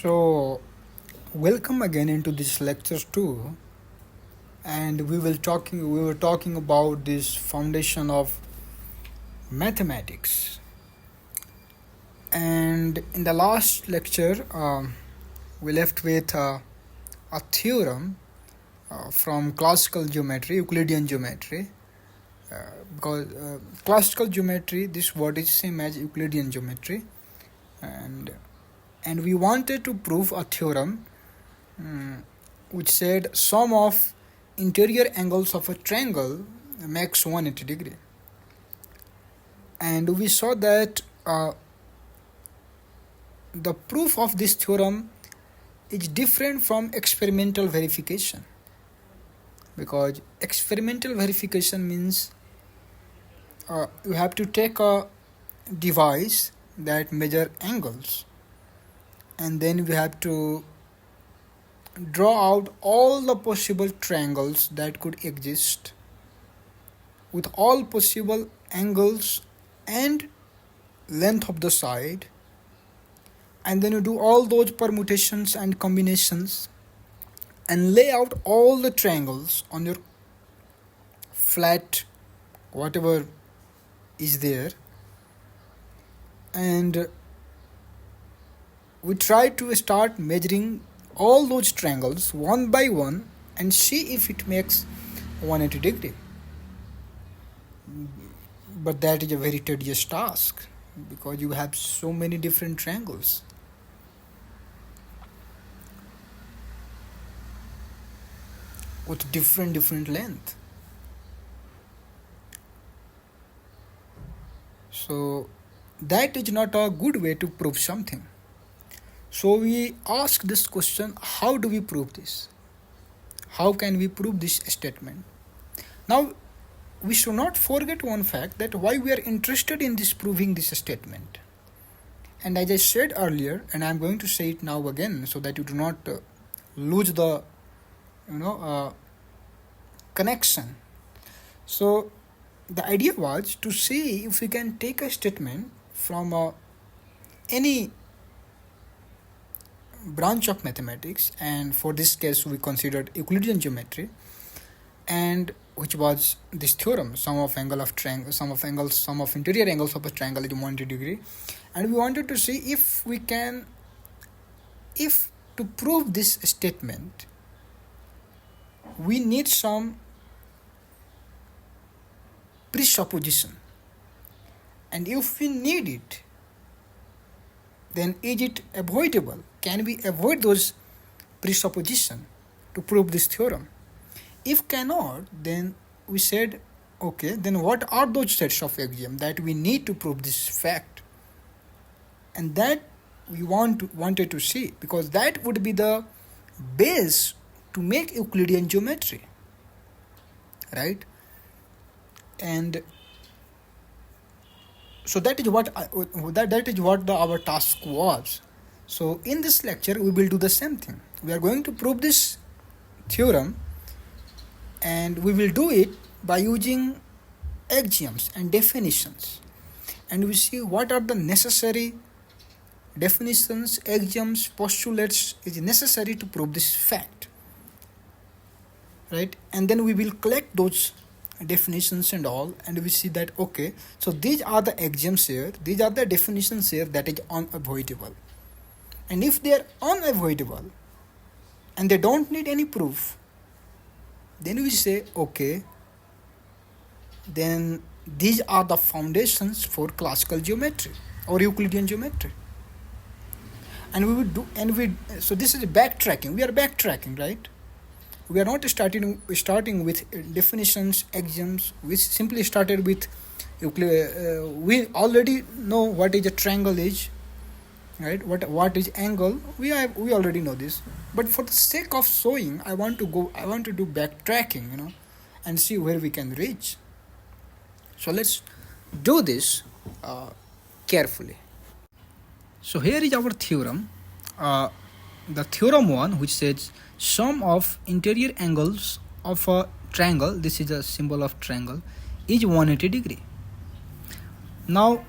So, welcome again into this lecture too, and we were talking about this foundation of mathematics. And in the last lecture, we left with a theorem from classical geometry, Euclidean geometry. Because classical geometry, this word is same as Euclidean geometry, and and we wanted to prove a theorem which said sum of interior angles of a triangle makes 180 degree. And we saw that the proof of this theorem is different from experimental verification, because experimental verification means you have to take a device that measure angles, and then we have to draw out all the possible triangles that could exist with all possible angles and length of the side, and then you do all those permutations and combinations and lay out all the triangles on your flat whatever is there, and we try to start measuring all those triangles one by one and see if it makes 180 degree. But that is a very tedious task because you have so many different triangles. With different length. So that is not a good way to prove something. So we ask this question, how do we prove this? How can we prove this statement? Now we should not forget one fact, that why we are interested in this proving this statement. And as I said earlier, and I am going to say it now again so that you do not lose the connection. So the idea was to see if we can take a statement from any branch of mathematics, and for this case we considered Euclidean geometry, and which was this theorem, sum of interior angles of a triangle is 180 degree, and we wanted to see if to prove this statement we need some presupposition, and if we need it, then is it avoidable? Can we avoid those presupposition to prove this theorem? If cannot, then we said, okay, then what are those sets of axioms that we need to prove this fact? And that we wanted to see, because that would be the base to make Euclidean geometry, right? And so that is what our task was. So in this lecture we will do the same thing. We are going to prove this theorem, and we will do it by using axioms and definitions, and we see what are the necessary definitions, axioms, postulates is necessary to prove this fact, right? And then we will collect those definitions and all, and we see that okay, so these are the axioms here, these are the definitions here that is unavoidable, and if they are unavoidable and they don't need any proof, then we say okay, then these are the foundations for classical geometry or Euclidean geometry. And we would do, so this is backtracking. We are backtracking, right? We are not starting with definitions, axioms. We simply started with we already know what is a triangle is, right? What is angle? We already know this. But for the sake of showing, I want to do backtracking, and see where we can reach. So let's do this carefully. So here is our theorem. The theorem 1, which says sum of interior angles of a triangle, this is a symbol of triangle, is 180 degree. Now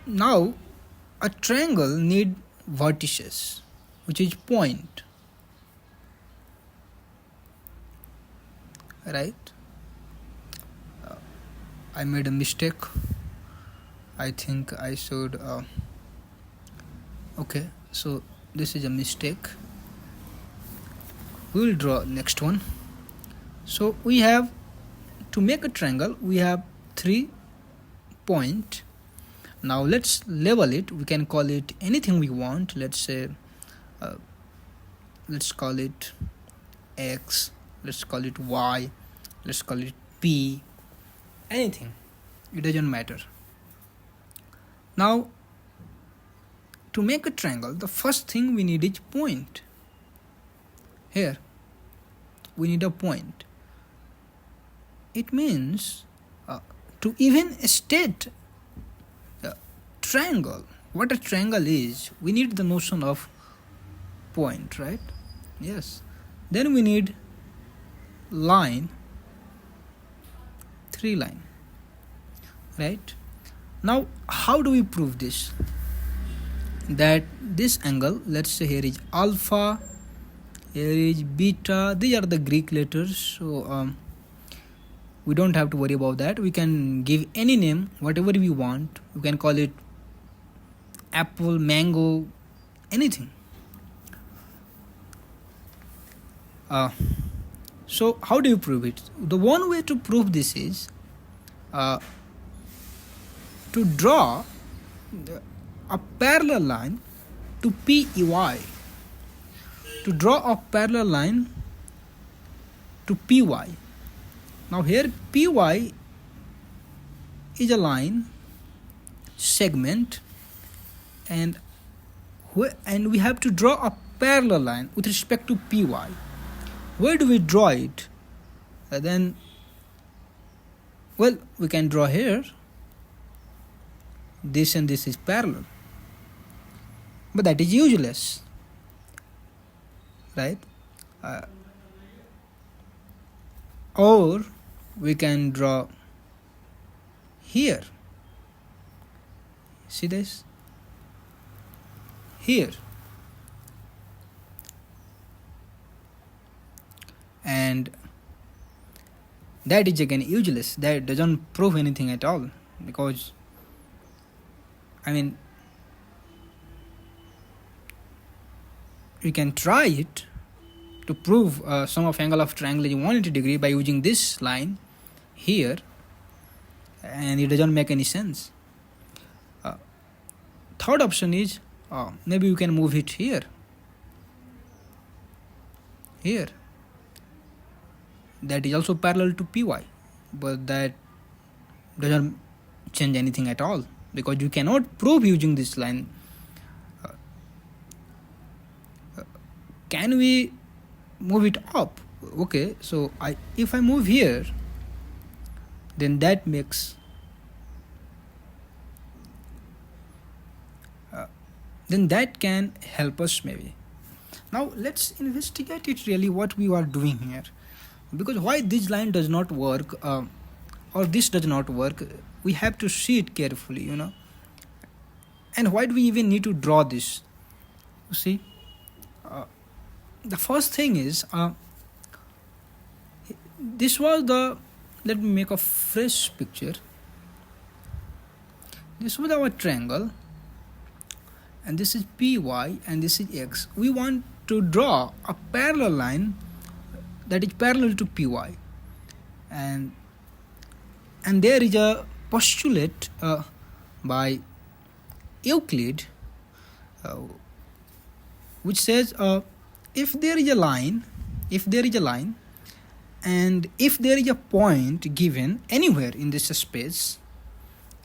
Now a triangle need vertices, which is point, right? I made a mistake. I think I should okay, so this is a mistake. We will draw next one. So we have, to make a triangle, we have 3 points. Now let's label it. We can call it anything we want. Let's say let's call it X, let's call it Y, let's call it P, anything, it doesn't matter. Now to make a triangle, the first thing we need is point. Here we need a point. It means to even state a triangle, what a triangle is, we need the notion of point, right? Yes. Then we need line, 3 line, right? Now how do we prove this? That this angle, let's say here is alpha, here is beta, these are the Greek letters, so we don't have to worry about that. We can give any name, whatever we want. We can call it apple, mango, anything. So how do you prove it? The one way to prove this is to draw a parallel line to PEY. To draw a parallel line to PY. Now here PY is a line segment, and we have to draw a parallel line with respect to PY. Where do we draw it? Then, well, we can draw here. This and this is parallel, but that is useless, right? Or we can draw here. See this? Here. And that is again useless. That doesn't prove anything at all, because you can try it to prove sum of angle of triangle is 180 degree by using this line here, and it doesn't make any sense. Third option is maybe you can move it here. That is also parallel to PY, but that doesn't change anything at all, because you cannot prove using this line. Can we move it up? Okay, so if I move here, then that makes then that can help us maybe. Now let's investigate it really what we are doing here, because why this line does not work or this does not work, we have to see it carefully, and why do we even need to draw this? You see, the first thing is this was let me make a fresh picture. This was our triangle, and this is PY and this is X. We want to draw a parallel line that is parallel to PY, and there is a postulate by Euclid which says if there is a line and if there is a point given anywhere in this space,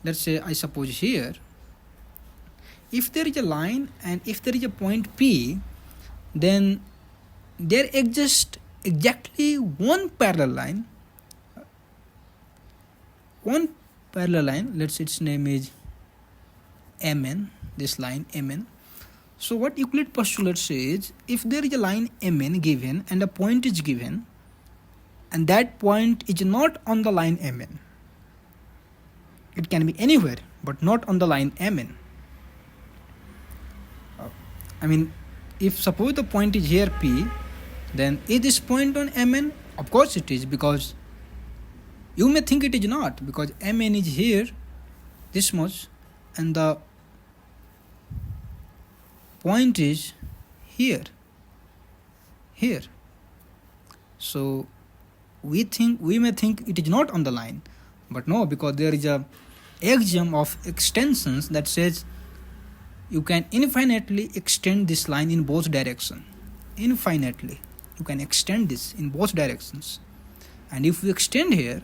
let's say I suppose here, if there is a line and if there is a point P, then there exists exactly one parallel line, let's say its name is Mn, this line Mn. So what Euclid postulate says, if there is a line Mn given and a point is given, and that point is not on the line Mn, it can be anywhere but not on the line Mn. If suppose the point is here P, then is this point on Mn? Of course it is, because you may think it is not, because Mn is here, this much, and the point is here. So we may think it is not on the line, but no, because there is a axiom of extensions that says you can infinitely extend this line in both directions. Infinitely you can extend this in both directions. And if we extend here,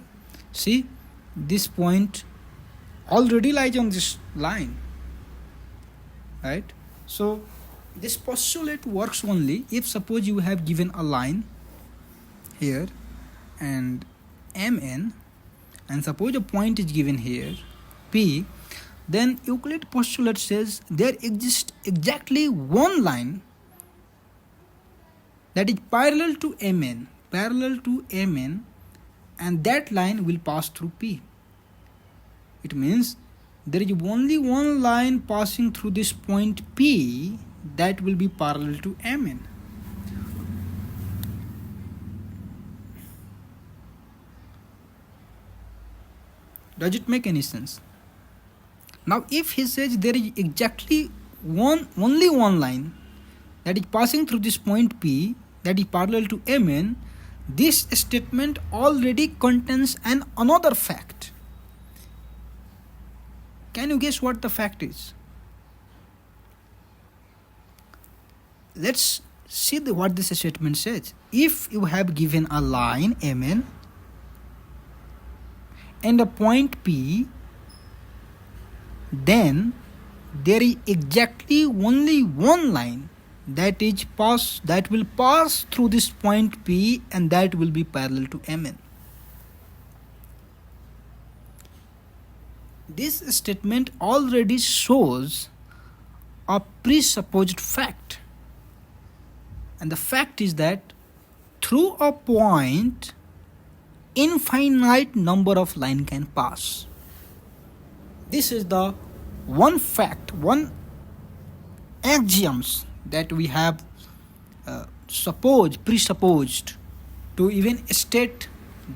see, this point already lies on this line, right? So this postulate works only if suppose you have given a line here and Mn, and suppose a point is given here P, then Euclid postulate says there exists exactly one line that is parallel to Mn, and that line will pass through P. It means there is only one line passing through this point P that will be parallel to Mn. Does it make any sense? Now if he says there is exactly only one line that is passing through this point P that is parallel to Mn, this statement already contains another fact. Can you guess what the fact is? Let's see what this statement says. If you have given a line Mn and a point P, then there is exactly only one line that will pass through this point P, and that will be parallel to Mn. This statement already shows a presupposed fact, and the fact is that through a point infinite number of lines can pass. This is the one fact, one axioms that we have presupposed to even state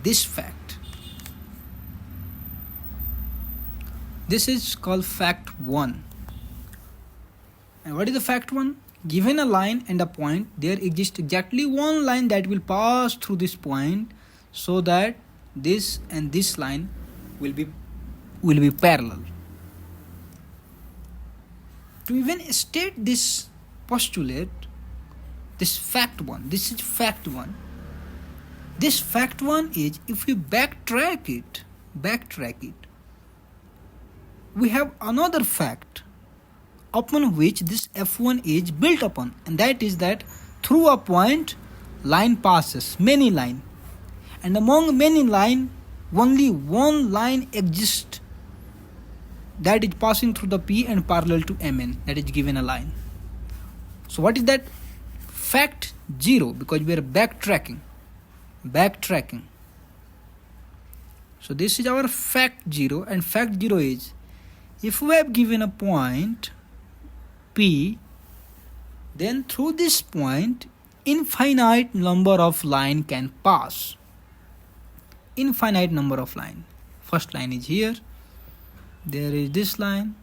this fact. This is called fact 1. And what is the fact 1? Given a line and a point, there exists exactly one line that will pass through this point, so that this and this line will be parallel. To even state this postulate, this is fact 1. This fact 1 is, if we backtrack it, we have another fact upon which this F1 is built upon, and that is that through a point line passes, many line, and among many line only one line exists that is passing through the P and parallel to Mn, that is given a line. So what is that? Fact 0, because we are backtracking. So this is our fact 0, and fact 0 is, if we have given a point P, then through this point infinite number of line can pass. Infinite number of line. First line is here. There is this line,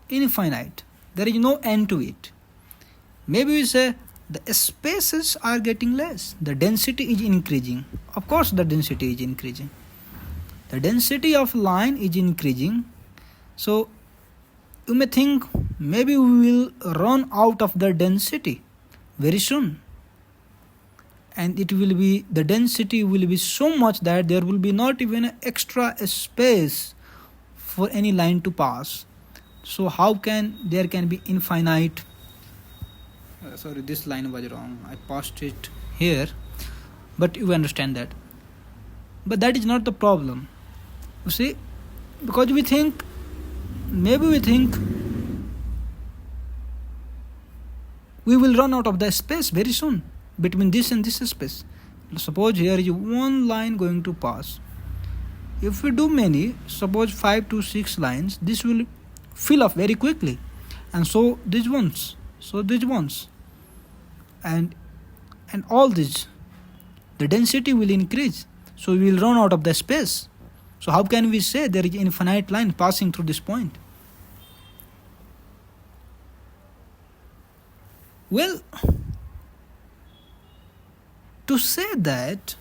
infinite. There is no end to it. Maybe we say the spaces are getting less, the density is increasing. Of course the density is increasing. The density of line is increasing. So you may think maybe we will run out of the density very soon. And the density will be so much that there will be not even an extra space for any line to pass. So how can there be infinite? Sorry, this line was wrong. I passed it here, but you understand that. But that is not the problem. You see, because maybe we think we will run out of the space very soon between this and this space. Suppose here is one line going to pass, if we do many, suppose 5 to 6 lines, this will fill up very quickly, and so these ones, and all these, the density will increase, so we will run out of the space. So how can we say there is infinite line passing through this point? Well, to say that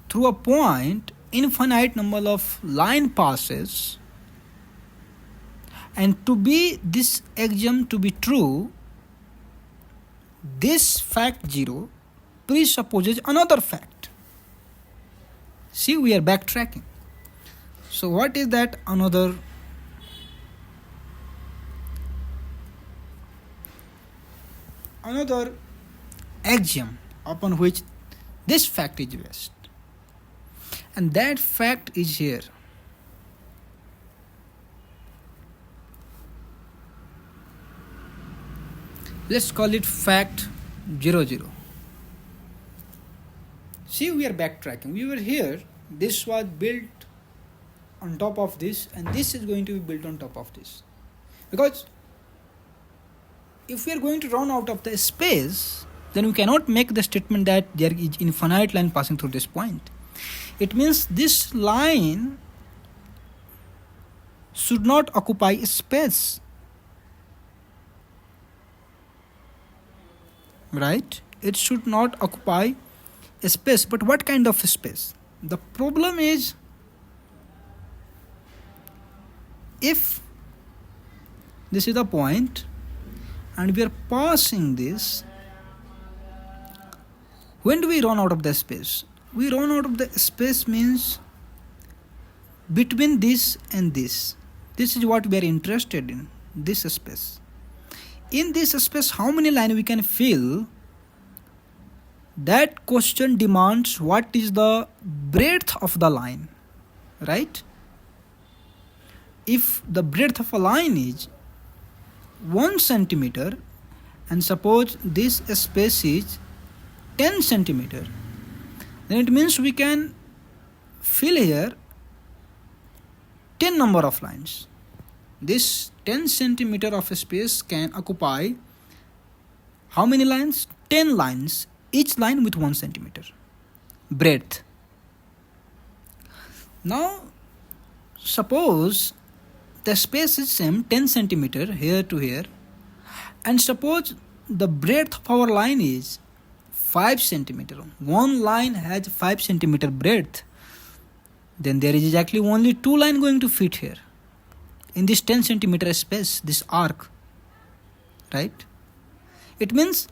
through a point infinite number of line passes, and to be this axiom to be true, this fact 0 presupposes another fact. See, we are backtracking. So what is that another? Another axiom upon which this fact is based, and that fact is here. Let's call it fact 00. See, we are backtracking. We were here, this was built on top of this, and this is going to be built on top of this. Because if we are going to run out of the space, then we cannot make the statement that there is infinite line passing through this point. It means this line should not occupy space. Right? It should not occupy a space. But what kind of space? The problem is, if this is the point and we are passing this, when do we run out of the space? We run out of the space means between this and this. This is what we are interested in, this space. In this space, how many lines we can fill? That question demands what is the breadth of the line, right? If the breadth of a line is 1 centimeter, and suppose this space is 10 centimeter, then it means we can fill here 10 number of lines. This 10 centimeter of space can occupy how many lines? 10 lines, each line with 1 centimeter breadth. Now suppose the space is same 10 centimeter here to here, and suppose the breadth of our line is 5 centimeter. One line has 5 centimeter breadth, then there is exactly only 2 lines going to fit here in this 10 centimeter space, this arc, right? It means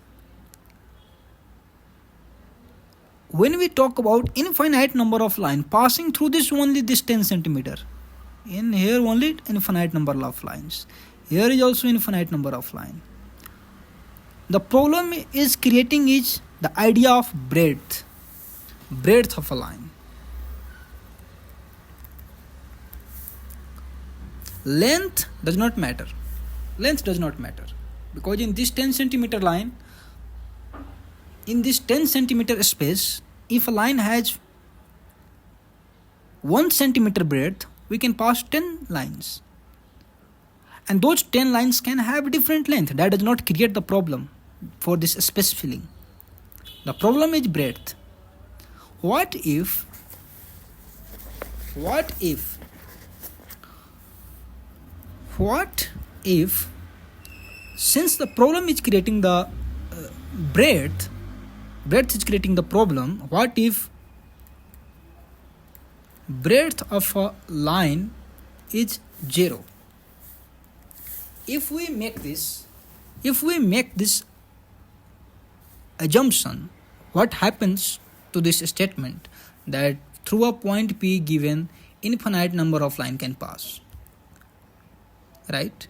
when we talk about infinite number of line passing through this only this 10 centimeter, in here only infinite number of lines, here is also infinite number of line. The problem is creating is the idea of breadth of a line. Length does not matter, because in this 10 centimeter line, in this 10 centimeter space, if a line has 1 centimeter breadth, we can pass 10 lines, and those 10 lines can have different length. That does not create the problem for this space filling. The problem is breadth. What if since the problem is creating the breadth is creating the problem, what if breadth of a line is 0? If we make this assumption, what happens to this statement that through a point P given infinite number of line can pass, right?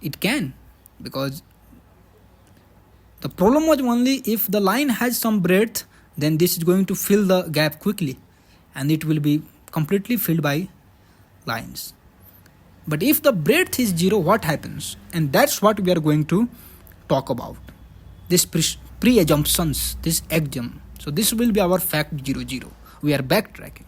It can, because the problem was only if the line has some breadth, then this is going to fill the gap quickly and it will be completely filled by lines. But if the breadth is 0, what happens? And that's what we are going to talk about. This pre-assumptions, this axiom. So this will be our fact 00. We are backtracking.